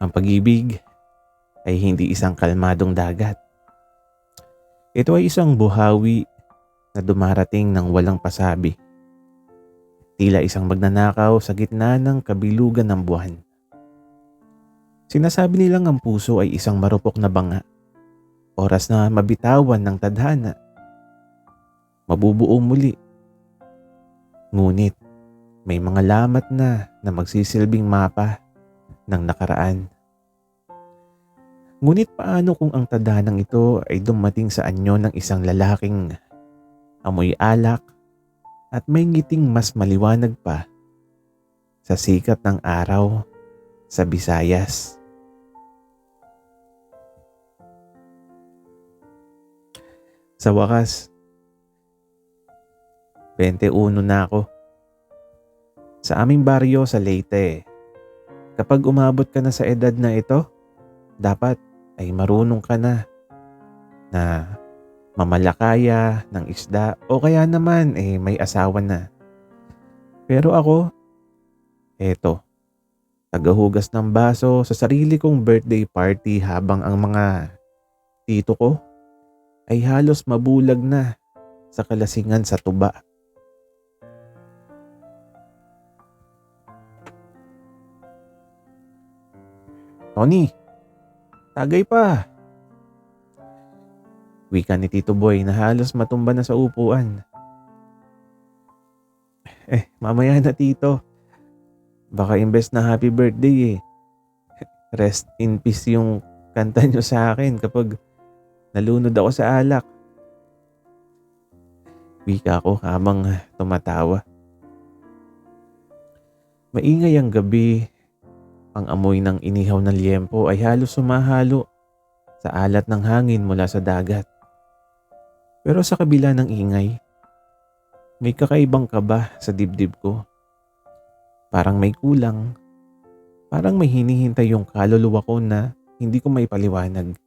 Ang pag-ibig ay hindi isang kalmadong dagat. Ito ay isang buhawi na dumarating ng walang pasabi. Tila isang magnanakaw sa gitna ng kabilugan ng buwan. Sinasabi nilang ang puso ay isang marupok na banga. Oras na mabitawan ng tadhana. Mabubuo muli. Ngunit may mga lamat na magsisilbing mapa ng nakaraan. Ngunit paano kung ang tadhanang ito ay dumating sa anyo ng isang lalaking amoy alak at may ngiting mas maliwanag pa sa sikat ng araw sa Visayas? Sa wakas, 21 na ako. Sa aming baryo sa Leyte, kapag umabot ka na sa edad na ito, dapat ay marunong ka na mamalakaya ng isda o kaya naman may asawa na. Pero ako, eto, tagahugas ng baso sa sarili kong birthday party habang ang mga tito ko ay halos mabulag na sa kalasingan sa tuba. Tony, tagay pa! Wika ni Tito Boy na halos matumba na sa upuan. Mamaya na tito. Baka imbes na happy birthday rest in peace yung kanta nyo sa akin kapag nalunod ako sa alak. Wika ko habang tumatawa. Maingay ang gabi. Ang amoy ng inihaw na liempo ay halos sumahalo sa alat ng hangin mula sa dagat. Pero sa kabila ng ingay, may kakaibang kaba sa dibdib ko. Parang may kulang. Parang may hinihintay yung kaluluwa ko na hindi ko maipaliwanag.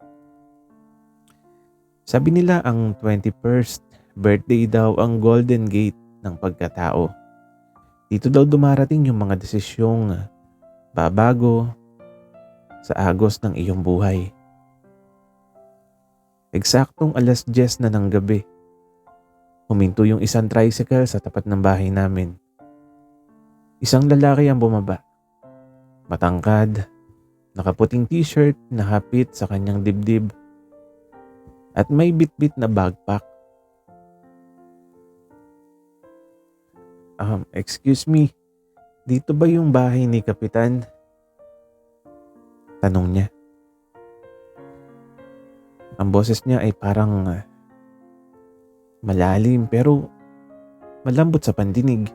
Sabi nila ang 21st birthday daw ang golden gate ng pagkatao. Dito daw dumarating yung mga desisyong babago sa agos ng iyong buhay. Eksaktong 10:10 na ng gabi. Huminto yung isang tricycle sa tapat ng bahay namin. Isang lalaki ang bumaba. Matangkad, nakaputing t-shirt na hapit sa kanyang dibdib at may bitbit na backpack. Excuse me, dito ba yung bahay ni Kapitan? Tanong niya. Ang boses niya ay parang malalim pero malambot sa pandinig.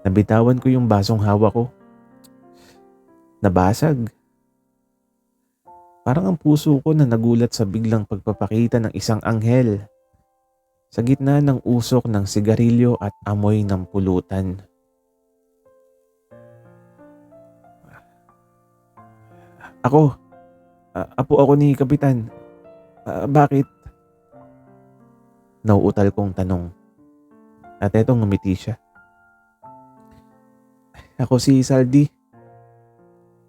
Nabitawan ko yung basong hawak ko. Nabasag. Parang ang puso ko na nagulat sa biglang pagpapakita ng isang anghel sa gitna ng usok ng sigarilyo at amoy ng pulutan. Apo ako ni Kapitan. Bakit? Nauutal kong tanong. At eto ngumiti siya. Ako si Saldi.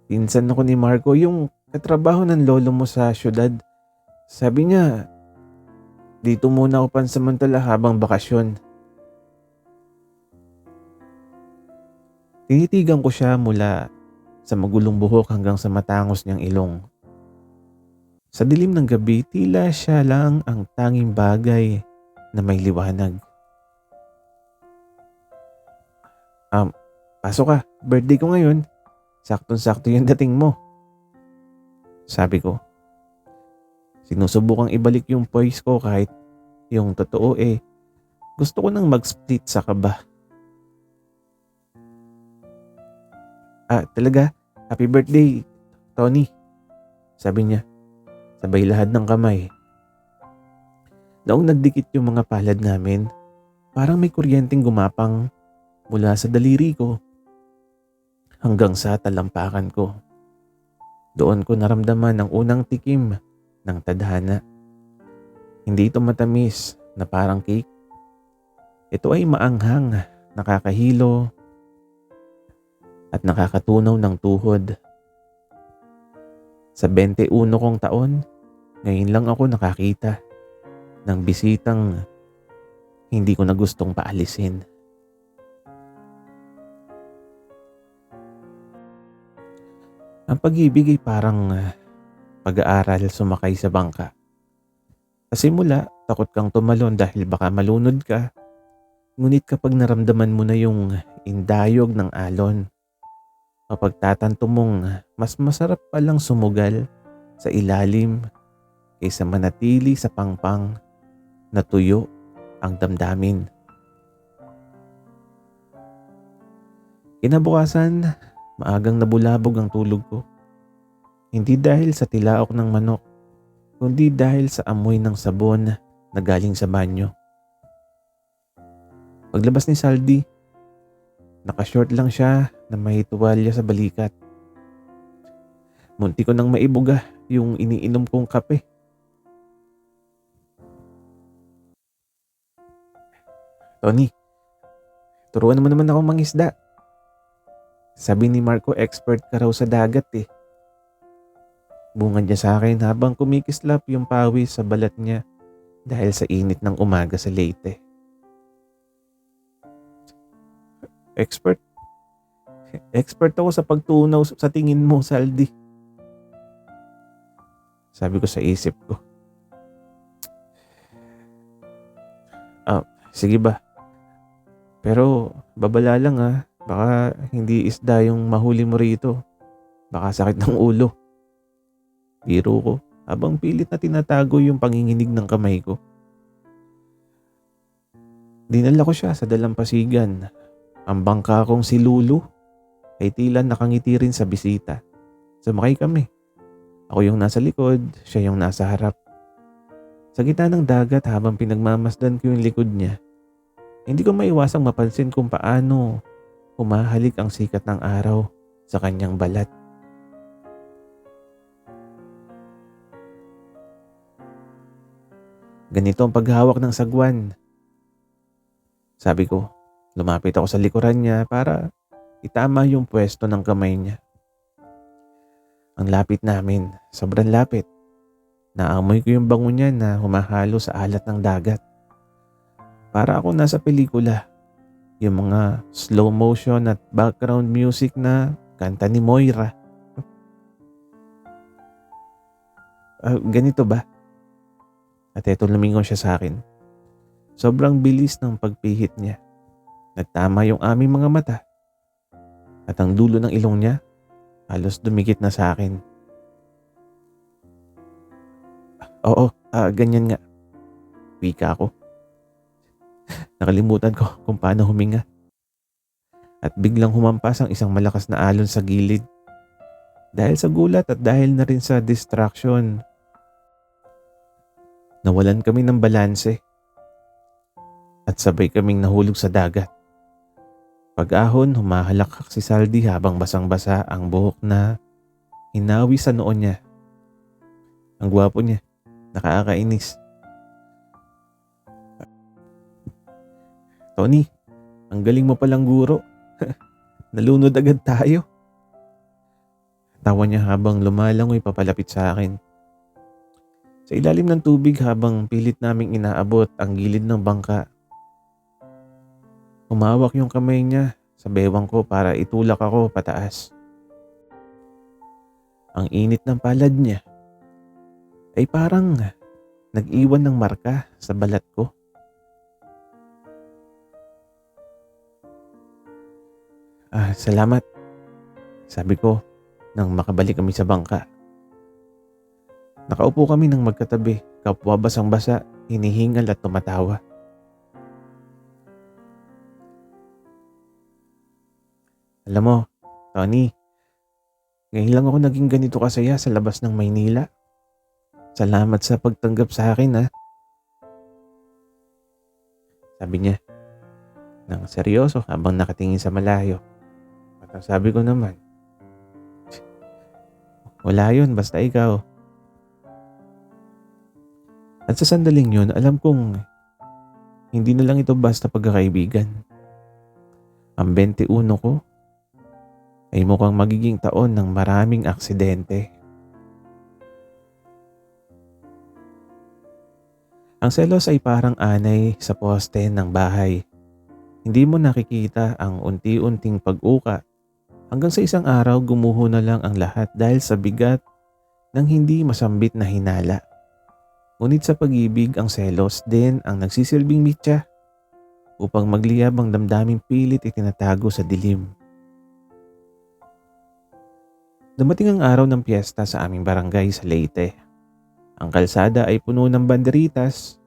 Pinsan ako ni Marco, yung katrabaho ng lolo mo sa syudad. Sabi niya, dito muna ako pansamantala habang bakasyon. Tinitigan ko siya mula sa magulong buhok hanggang sa matangos niyang ilong. Sa dilim ng gabi, tila siya lang ang tanging bagay na may liwanag. Pasok ka, birthday ko ngayon. Saktong-sakto yung dating mo. Sabi ko. Sinusubukang ibalik yung poise ko kahit yung totoo gusto ko nang mag-split sa kaba. Talaga? Happy birthday, Tony. Sabi niya. Sabay lahad ng kamay. Noong nagdikit yung mga palad namin, parang may kuryenteng gumapang mula sa daliri ko hanggang sa talampakan ko. Doon ko naramdaman ang unang tikim ng tadhana. Hindi ito matamis na parang cake. Ito ay maanghang, nakakahilo, at nakakatunaw ng tuhod. Sa 21 kong taon, ngayon lang ako nakakita ng bisitang hindi ko na gustong paalisin. Ang pag-ibig ay parang pag-aaral sumakay sa bangka. Sa simula, takot kang tumalon dahil baka malunod ka. Ngunit kapag naramdaman mo na yung indayog ng alon, mapagtatanto mong mas masarap palang sumugal sa ilalim kaysa manatili sa pangpang na tuyo ang damdamin. Kinabukasan, maagang nabulabog ang tulog ko. Hindi dahil sa tilaok ng manok, kundi dahil sa amoy ng sabon na galing sa banyo. Paglabas ni Saldi, nakashort lang siya na may tuwalya sa balikat. Munti ko nang maibuga yung iniinom kong kape. Tony, turuan mo naman ako mangisda. Sabi ni Marco, expert ka raw sa dagat eh. Bungad niya sa akin habang kumikislap yung pawis sa balat niya dahil sa init ng umaga sa Leyte. Expert? Expert ako sa pagtunaw sa tingin mo, Saldi. Sabi ko sa isip ko. Sige ba? Pero babala lang baka hindi isda yung mahuli mo rito. Baka sakit ng ulo. Biro ko habang pilit na tinatago yung panginginig ng kamay ko. Dinala ko siya sa dalampasigan. Ang bangka kong si Lulu ay tila nakangiti rin sa bisita. Sumakay kami. Ako yung nasa likod, siya yung nasa harap. Sa gitna ng dagat habang pinagmamasdan ko yung likod niya, hindi ko maiwasang mapansin kung paano humahalik ang sikat ng araw sa kanyang balat. Ganito ang paghawak ng sagwan. Sabi ko, lumapit ako sa likuran niya para itama yung pwesto ng kamay niya. Ang lapit namin, sobrang lapit. Naamoy ko yung bango niya na humahalo sa alat ng dagat. Para ako nasa pelikula. Yung mga slow motion at background music na kanta ni Moira. Ganito ba? At eto lumingon siya sa akin. Sobrang bilis ng pagpihit niya. Nagtama yung aming mga mata. At ang dulo ng ilong niya, halos dumikit na sa akin. Oo, ganyan nga. Wika ako. Nakalimutan ko kung paano huminga. At biglang humampas ang isang malakas na alon sa gilid. Dahil sa gulat at dahil na rin sa distraction, nawalan kami ng balanse. At sabay kaming nahulog sa dagat. Pag-ahon, humahalakak si Saldi habang basang-basa ang buhok na hinawi sa noon niya. Ang gwapo niya, nakakainis. Tony, ang galing mo palang guro. Nalunod agad tayo. Tawa niya habang lumalangoy papalapit sa akin. Sa ilalim ng tubig habang pilit naming inaabot ang gilid ng bangka. Humawak yung kamay niya sa bewang ko para itulak ako pataas. Ang init ng palad niya ay parang nag-iwan ng marka sa balat ko. Salamat, sabi ko nang makabalik kami sa bangka. Nakaupo kami ng magkatabi, kapwa basang-basa, hinihingal at tumatawa. Alam mo, Tony, ngayon lang ako naging ganito kasaya sa labas ng Maynila. Salamat sa pagtanggap sa akin sabi niya, nang seryoso habang nakatingin sa malayo. At sabi ko naman, wala yun, basta ikaw. At sa sandaling yun, alam kong hindi na lang ito basta pagkakaibigan. Ang 21 ko ay mukhang magiging taon ng maraming aksidente. Ang selos ay parang anay sa poste ng bahay. Hindi mo nakikita ang unti-unting pag-uka hanggang sa isang araw gumuho na lang ang lahat dahil sa bigat ng hindi masambit na hinala. Ngunit sa pag-ibig, ang selos din ang nagsisilbing mitya upang magliyab ang damdaming pilit itinatago sa dilim. Dumating ang araw ng piyesta sa aming barangay sa Leyte. Ang kalsada ay puno ng banderitas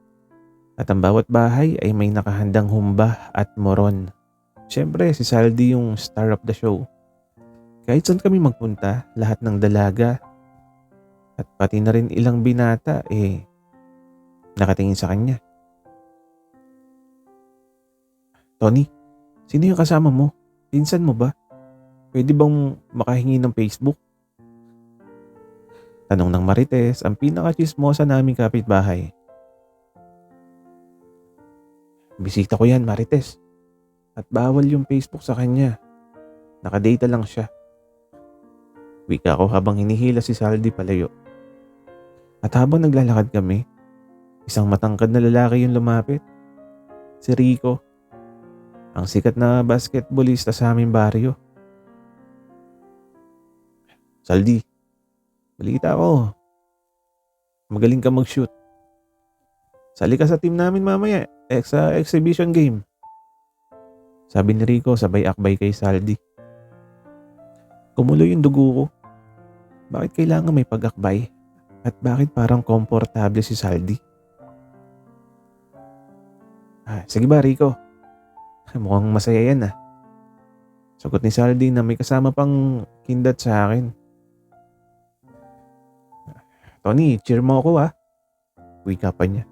at ang bawat bahay ay may nakahandang humba at moron. Siyempre, si Saldi yung star of the show. Kahit saan kami magpunta, lahat ng dalaga at pati na rin ilang binata nakatingin sa kanya. Tony, sino yung kasama mo? Pinsan mo ba? Pwede bang makahingi ng Facebook? Tanong ng Marites, ang pinaka-chismosa naming kapitbahay. Bisita ko yan, Marites. At bawal yung Facebook sa kanya. Nakadata lang siya. Wika ko habang hinihila si Saldi palayo. At habang naglalakad kami, isang matangkad na lalaki yung lumapit. Si Rico, ang sikat na basketballista sa aming baryo. Saldi, balita ko. Magaling ka mag-shoot. Sali ka sa team namin mamaya, sa exhibition game. Sabi ni Rico sabay akbay kay Saldi. Kumulo yung dugo ko. Bakit kailangan may pag-akbay? At bakit parang komportable si Saldi? Sige ba Rico? Mukhang masaya yan ah. Sagot ni Saldi na may kasama pang kindat sa akin. Tony, cheer mo ako ah. Wika pa niya.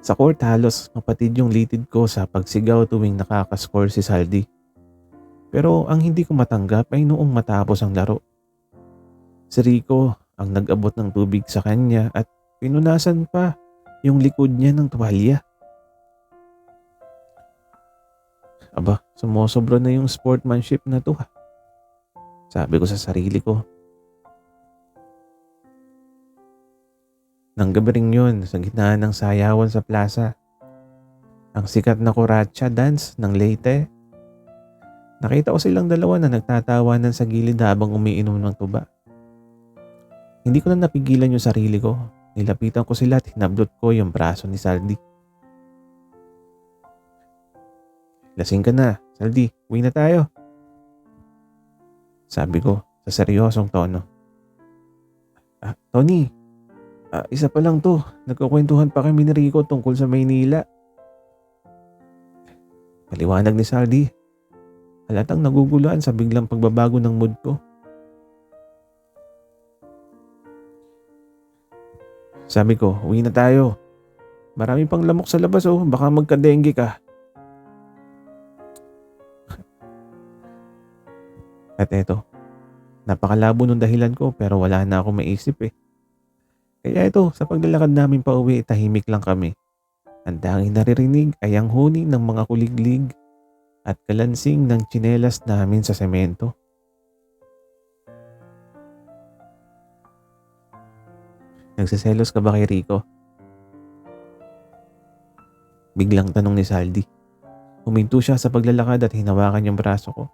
Sa court halos mapatid yung litid ko sa pagsigaw tuwing nakakascore si Saldi. Pero ang hindi ko matanggap ay noong matapos ang laro. Si Rico ang nag-abot ng tubig sa kanya at pinunasan pa yung likod niya ng tuwalya. Aba, sumusobra na yung sportsmanship na to ha. Sabi ko sa sarili ko. Nang gabi ring yun, sa gitna ng sayawan sa plaza, ang sikat na kuratsa dance ng Leyte. Nakita ko silang dalawa na nagtatawanan sa gilid habang umiinom ng tuba. Hindi ko na napigilan yung sarili ko. Nilapitan ko sila at hinablot ko yung braso ni Saldi. Lasing ka na, Saldi. Uwi na tayo. Sabi ko sa seryosong tono. Tony, isa pa lang to. Nagkukwentuhan pa kami ni Rico tungkol sa Maynila. Paliwanag ni Saldi. Halatang naguguluhan sa biglang pagbabago ng mood ko. Sabi ko, uwi na tayo. Marami pang lamok sa labas oh. Baka magka-dengue ka. At eto, napakalabo ng dahilan ko pero wala na akong maisip eh. Kaya ito, sa paglalakad namin pa uwi, tahimik lang kami. Ang tanging naririnig ay ang huni ng mga kuliglig at kalansing ng tsinelas namin sa semento. Nagsiselos ka ba kay Rico? Biglang tanong ni Saldi. Huminto siya sa paglalakad at hinawakan yung braso ko.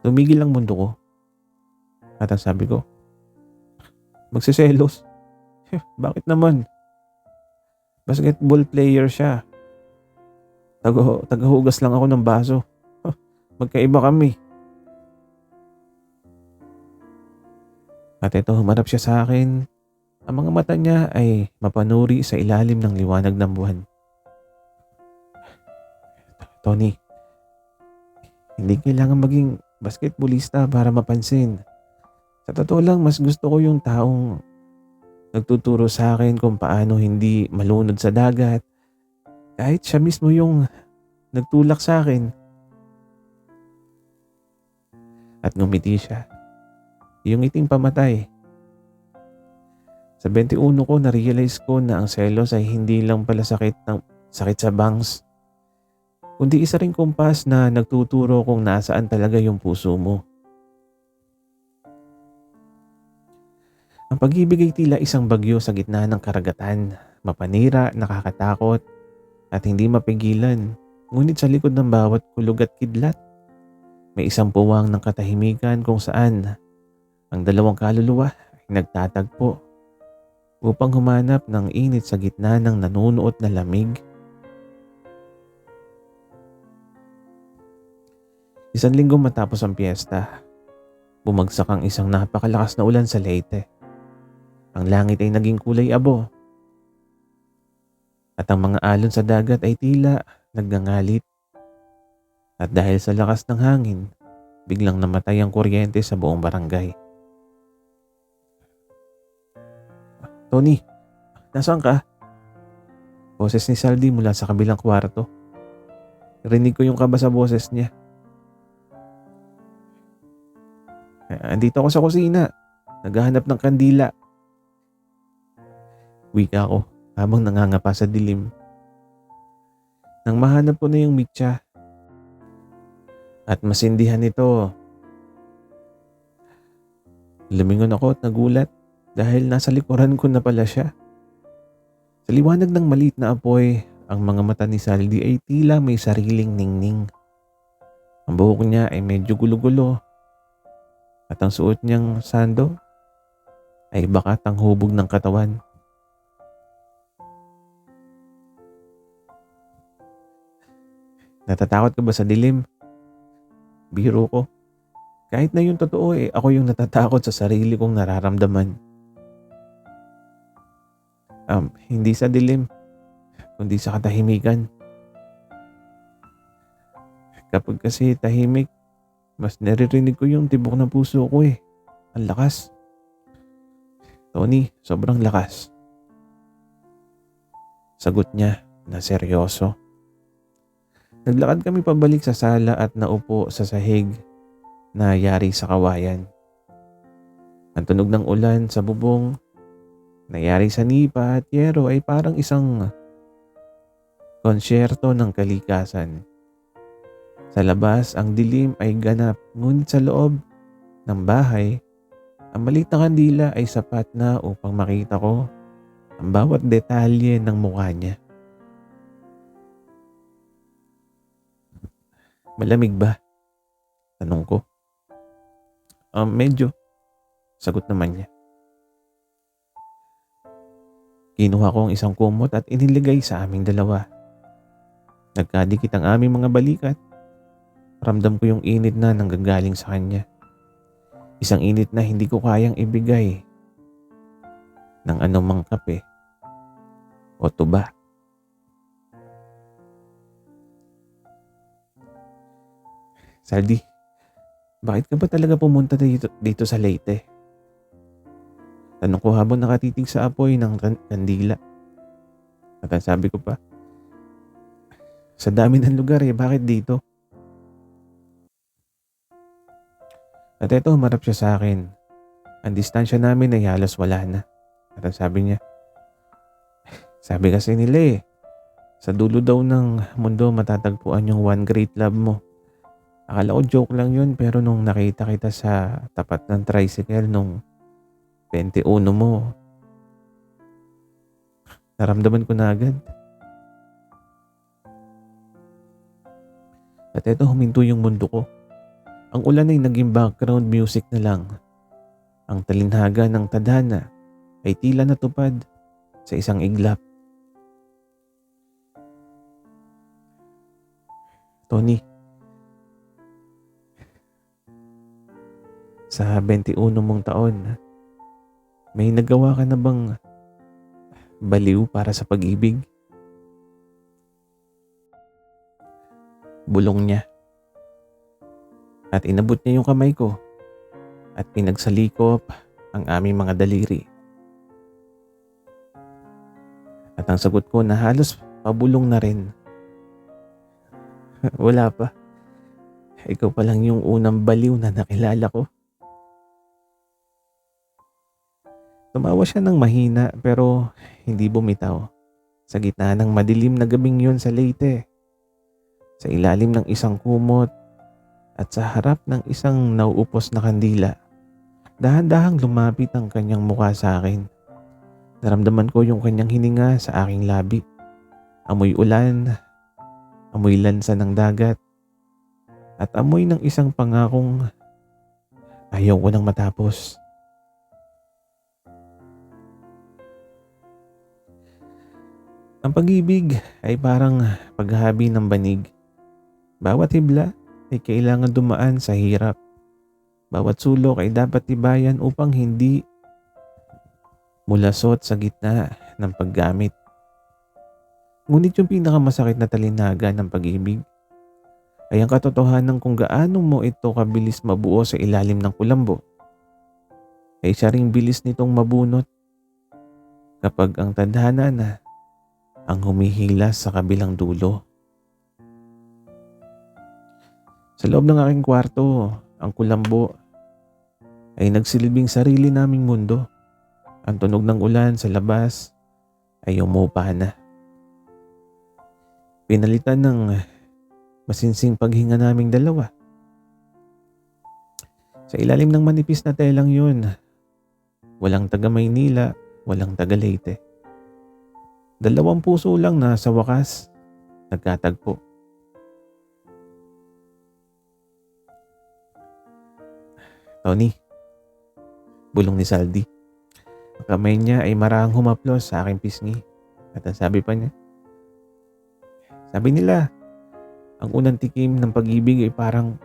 Tumigil ang mundo ko. At ang sabi ko, magsiselos? Bakit naman? Basketball player siya. Tagahugas lang ako ng baso. Magkaiba kami. At ito, humarap siya sa akin. Ang mga mata niya ay mapanuri sa ilalim ng liwanag ng buwan. Tony, hindi kailangan maging basketballista para mapansin. Sa totoo lang, mas gusto ko yung taong nagtuturo sa akin kung paano hindi malunod sa dagat. Kahit siya mismo yung nagtulak sa akin. At ngumiti siya. Yung ngiting pamatay. Sa 21 ko, na-realize ko na ang selos ay hindi lang pala sakit sa bangs. Kundi isa ring kumpas na nagtuturo kung nasaan talaga yung puso mo. Ang pag-ibig ay tila isang bagyo sa gitna ng karagatan, mapanira, nakakatakot, at hindi mapigilan. Ngunit sa likod ng bawat kulog at kidlat, may isang puwang ng katahimikan kung saan ang dalawang kaluluwa ay nagtatagpo upang humanap ng init sa gitna ng nanunuot na lamig. Isang linggo matapos ang piyesta, bumagsak ang isang napakalakas na ulan sa Leyte. Ang langit ay naging kulay abo at ang mga alon sa dagat ay tila nagngangalit. At dahil sa lakas ng hangin, biglang namatay ang kuryente sa buong barangay. "Tony, nasaan ka?" Boses ni Saldi mula sa kabilang kwarto. Rinig ko yung kaba sa boses niya. Andito ako sa kusina. Naghahanap ng kandila." Wika ko habang nangangapa sa dilim. Nang mahanap ko na yung mitya at masindihan ito, lumingon ako at nagulat dahil nasa likuran ko na pala siya. Sa liwanag ng maliit na apoy, ang mga mata ni Saldi ay tila may sariling ningning. Ang buhok niya ay medyo gulo-gulo at ang suot niyang sando ay bakat ang hubog ng katawan. "Natatakot ka ba sa dilim?" Biro ko. Kahit na yung totoo ako yung natatakot sa sarili kong nararamdaman. Hindi sa dilim, kundi sa katahimikan. Kapag kasi tahimik, mas naririnig ko yung tibok ng puso ko . Ang lakas. "Tony, sobrang lakas." Sagot niya na seryoso. Naglakad kami pabalik sa sala at naupo sa sahig na yari sa kawayan. Ang tunog ng ulan sa bubong na yari sa nipa at yero ay parang isang konsyerto ng kalikasan. Sa labas, ang dilim ay ganap, ngunit sa loob ng bahay, ang maliit na kandila ay sapat na upang makita ko ang bawat detalye ng mukha niya. "Malamig ba?" tanong ko. Medyo," sagot naman niya. Kinuha ko ang isang kumot at iniligay sa aming dalawa. Nagkadikit ang aming mga balikat. Ramdam ko yung init na nanggagaling sa kanya. Isang init na hindi ko kayang ibigay ng anumang kape o tuba. "Saldi, bakit ka ba talaga pumunta dito sa Leyte?" Tanong ko habang nakatitig sa apoy ng kandila. At ang sabi ko pa, "Sa dami ng lugar bakit dito?" At eto, humarap siya sa akin. Ang distansya namin ay halos wala na. At ang sabi niya, "Sabi kasi nila sa dulo daw ng mundo matatagpuan yung one great love mo." Akala ko joke lang yun, pero nung nakita kita sa tapat ng tricycle nung 21 mo, naramdaman ko na agad. At eto, huminto yung mundo ko. Ang ulan ay naging background music na lang. Ang talinhaga ng tadhana ay tila natupad sa isang iglap. "Tony, sa 21 mong taon, may nagawa ka na bang baliw para sa pag-ibig?" Bulong niya. At inabot niya yung kamay ko at pinagsalikop ang aming mga daliri. At ang sagot ko na halos pabulong na rin, "Wala pa. Ikaw pa lang yung unang baliw na nakilala ko." Tumawa siya ng mahina pero hindi bumitaw. Sa gitna ng madilim na gabing yun sa Leyte, sa ilalim ng isang kumot at sa harap ng isang nauupos na kandila, Dahan-dahang lumapit ang kanyang mukha sa akin. Naramdaman ko yung kanyang hininga sa aking labi. Amoy ulan, amoy lansa ng dagat, at amoy ng isang pangakong ayaw ko nang matapos. Ang pag-ibig ay parang paghahabi ng banig. Bawat hibla ay kailangan dumaan sa hirap. Bawat sulok ay dapat tibayan upang hindi mulasot sa gitna ng paggamit. Ngunit yung pinakamasakit na talinaga ng pag-ibig ay ang katotohanan kung gaano mo ito kabilis mabuo sa ilalim ng kulambo. Ay siya ring bilis nitong mabunot kapag ang tadhana na ang humihilas sa kabilang dulo. Sa loob ng aking kwarto, ang kulambo ay nagsilbing sarili naming mundo. Ang tunog ng ulan sa labas ay umupa na. Pinalitan ng masinsing paghinga naming dalawa. Sa ilalim ng manipis na telang yun, walang taga Maynila, walang taga Leyte. Dalawang puso lang na sa wakas nagkatagpo. Tony, bulong ni Saldi. Ang kamay niya ay marahang humaplos sa aking pisngi. At ang sabi pa niya, sabi nila, ang unang tikim ng pag-ibig ay parang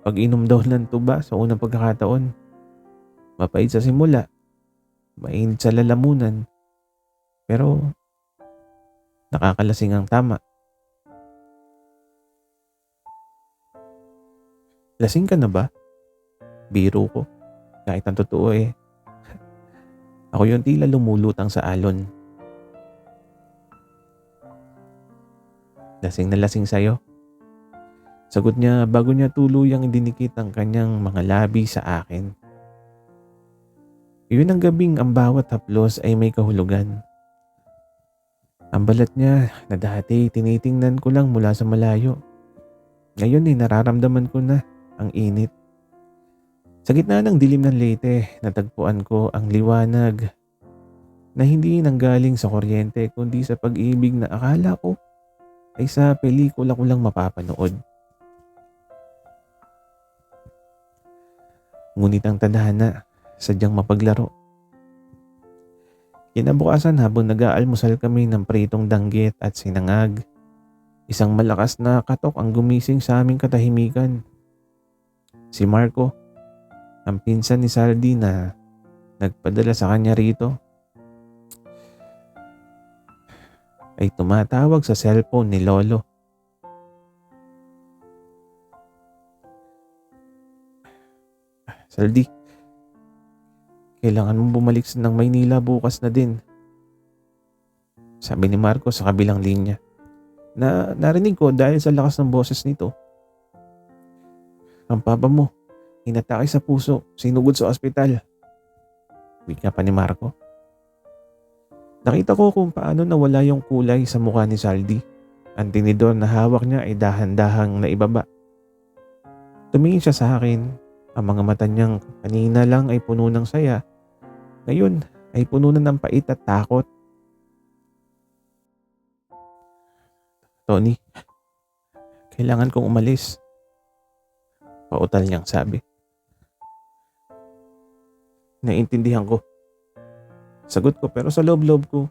pag-inom daw ng tuba sa unang pagkakataon. Mapait sa simula, mainit sa lalamunan, pero nakakalasing ang tama. Lasing ka na ba? Biro ko. Kahit ang totoo ako yung tila lumulutang sa alon. Lasing na lasing sa'yo. Sagot niya bago niya tuluyang idinikit ang kanyang mga labi sa akin. Iyon ang gabing ang bawat haplos ay may kahulugan. Ang balat niya na dati tinitingnan ko lang mula sa malayo. Ngayon nararamdaman ko na ang init. Sa gitna ng dilim ng Leyte, natagpuan ko ang liwanag na hindi nanggaling sa kuryente kundi sa pag-ibig na akala ko ay sa pelikula ko lang mapapanood. Ngunit ang tadhana, sadyang mapaglaro. Kinabukasan habang nag-aalmusal kami ng pritong danggit at sinangag, isang malakas na katok ang gumising sa aming katahimikan. Si Marco, ang pinsan ni Saldi na nagpadala sa kanya rito, ay tumatawag sa cellphone ni Lolo. Saldi, kailangan mong bumalik ng Maynila bukas na din. Sabi ni Marco sa kabilang linya. Narinig ko dahil sa lakas ng boses nito. Ang papa mo, inatake sa puso, sinugod sa ospital. Wika pa ni Marco. Nakita ko kung paano nawala yung kulay sa mukha ni Saldi. Ang tinidor na hawak niya ay dahan-dahang naibaba. Tumingin siya sa akin. Ang mga mata niyang kanina lang ay puno ng saya. Ngayon ay puno na ng pait at takot. Tony, kailangan kong umalis. Pautal niyang sabi. Naiintindihan ko. Sagot ko pero sa loob-loob ko,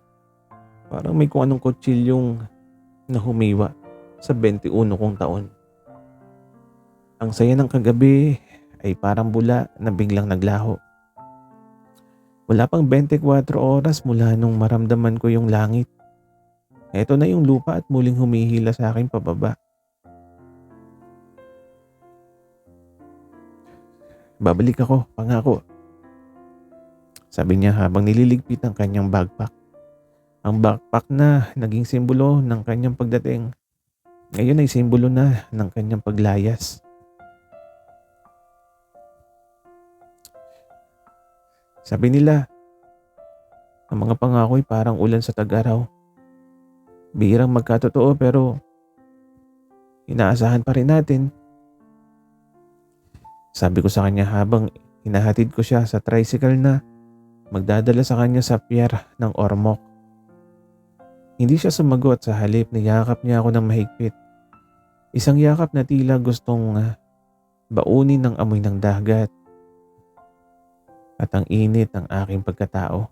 parang may kung anong kutsilyong nahumiwa sa 21 kong taon. Ang saya ng kagabi ay parang bula na biglang naglaho. Wala pang 24 oras mula nung maramdaman ko yung langit. Ito na yung lupa at muling humihila sa akin pababa. Babalik ako, pangako. Sabi niya habang nililigpit ang kanyang backpack. Ang backpack na naging simbolo ng kanyang pagdating, ngayon ay simbolo na ng kanyang paglayas. Sabi nila, ang mga pangako ay parang ulan sa tag-araw. Bihirang magkatotoo pero inaasahan pa rin natin. Sabi ko sa kanya habang hinahatid ko siya sa tricycle na magdadala sa kanya sa pier ng Ormoc. Hindi siya sumagot, sa halip niyakap niya ako ng mahigpit. Isang yakap na tila gustong baunin ng amoy ng dagat at ang init ng aking pagkatao.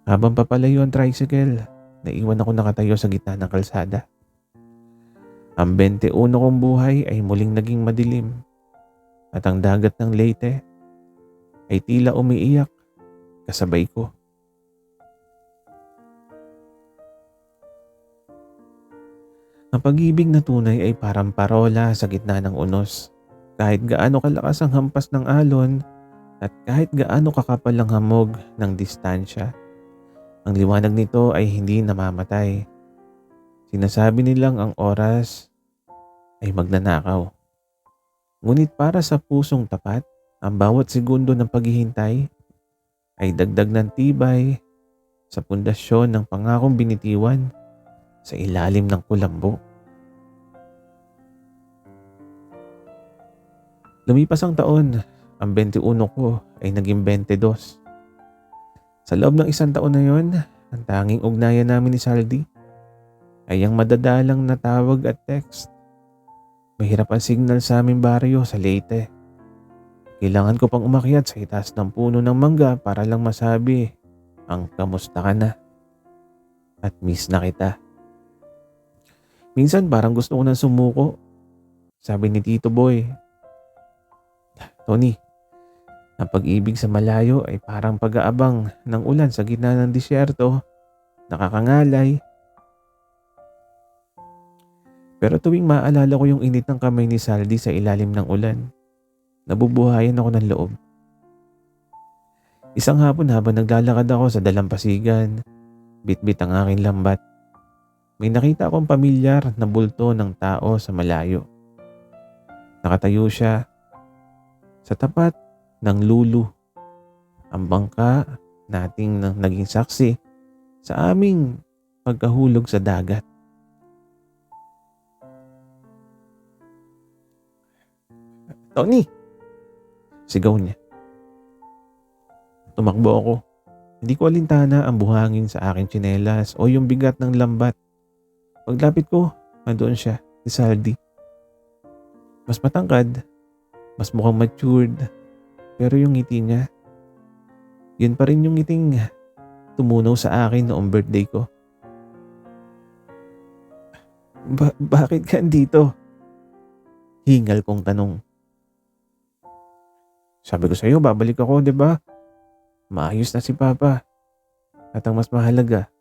Habang papalayo ang tricycle, naiwan ako nakatayo sa gitna ng kalsada. Ang 21 kong buhay ay muling naging madilim at ang dagat ng Leyte ay tila umiiyak kasabay ko. Ang pag-ibig na tunay ay parang parola sa gitna ng unos. Kahit gaano kalakas ang hampas ng alon at kahit gaano kakapal ang hamog ng distansya, ang liwanag nito ay hindi namamatay. Sinasabi nilang ang oras ay magnanakaw. Ngunit para sa pusong tapat, ang bawat segundo ng paghihintay ay dagdag ng tibay sa pundasyon ng pangakong binitiwan sa ilalim ng kulambo. Lumipas ang taon, ang 21 ko ay naging 22. Sa loob ng isang taon na yon, ang tanging ugnayan namin ni Saldi ay ang madadalang na tawag at text. Mahirap ang signal sa aming baryo sa Leyte. Kailangan ko pang umakyat sa itaas ng puno ng mangga para lang masabi ang kamusta ka na at miss na kita. Minsan parang gusto ko nang sumuko. Sabi ni Tito Boy, Tony, ang pag-ibig sa malayo ay parang pag-aabang ng ulan sa gitna ng disyerto, nakakangalay. Pero tuwing maalala ko yung init ng kamay ni Saldi sa ilalim ng ulan, nabubuhayan ako ng loob. Isang hapon habang naglalakad ako sa dalampasigan, bitbit ang aking lambat, may nakita akong pamilyar na bulto ng tao sa malayo. Nakatayo siya sa tapat ng Lulu, ang bangka nating naging saksi sa aming pagkahulog sa dagat. Tony! Sigaw niya. Tumakbo ako. Hindi ko alintana ang buhangin sa aking tsinelas o yung bigat ng lambat. Paglapit ko, nandoon siya, si Saldi. Mas matangkad, mas mukhang matured, pero yung ngiti niya, yun pa rin yung ngiting tumunaw sa akin noong birthday ko. Bakit ka andito? Hingal kong tanong. Sabi ko sa'yo, babalik ako, di ba? Maayos na si Papa. At ang mas mahalaga,